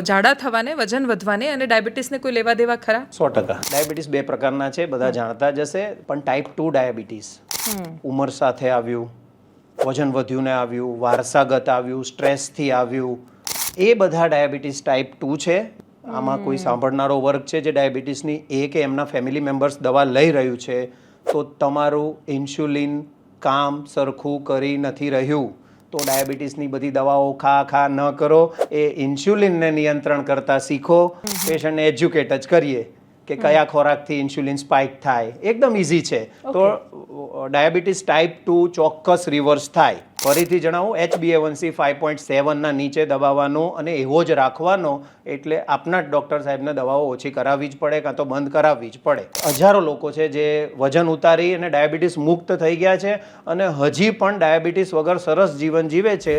જાડા થવાને, વજન વધવાને અને ડાયાબિટીસને કોઈ લેવા દેવા ખરા? 100%. ડાયાબિટીસ બે પ્રકારના છે, બધા જાણતા જ હશે. પણ ટાઈપ 2 ડાયાબિટીસ ઉંમર સાથે આવ્યું, વજન વધ્યું ને આવ્યું, વારસાગત આવ્યું, સ્ટ્રેસથી આવ્યું, એ બધા ડાયાબિટીસ ટાઈપ 2 છે. આમાં કોઈ સાંભળનારો વર્ગ છે જે ડાયાબિટીસની એ કે એમના ફેમિલી મેમ્બર્સ દવા લઈ રહ્યું છે, તો તમારું ઇન્સ્યુલિન કામ સરખું કરી નથી રહ્યું, તો ડાયાબિટીસની બધી દવાઓ ખા ન કરો. એ ઇન્સ્યુલિનને નિયંત્રણ કરતા શીખો. પેશન્ટને એજ્યુકેટ જ કરીએ કે કયા ખોરાકથી ઇન્સ્યુલિન સ્પાઇક થાય. એકદમ ઇઝી છે. તો ડાયાબિટીસ ટાઈપ 2 ચોક્કસ રિવર્સ થાય. ફરીથી જણાવું, HbA1c 5.7 નીચે દબાવવાનો અને એવો જ રાખવાનો. એટલે આપના ડૉક્ટર સાહેબને દવાઓ ઓછી કરાવવી જ પડે કાં તો બંધ કરાવવી જ પડે. હજારો લોકો છે જે વજન ઉતારી અને ડાયાબિટીસ મુક્ત થઈ ગયા છે અને હજી પણ ડાયાબિટીસ વગર સરસ જીવન જીવે છે.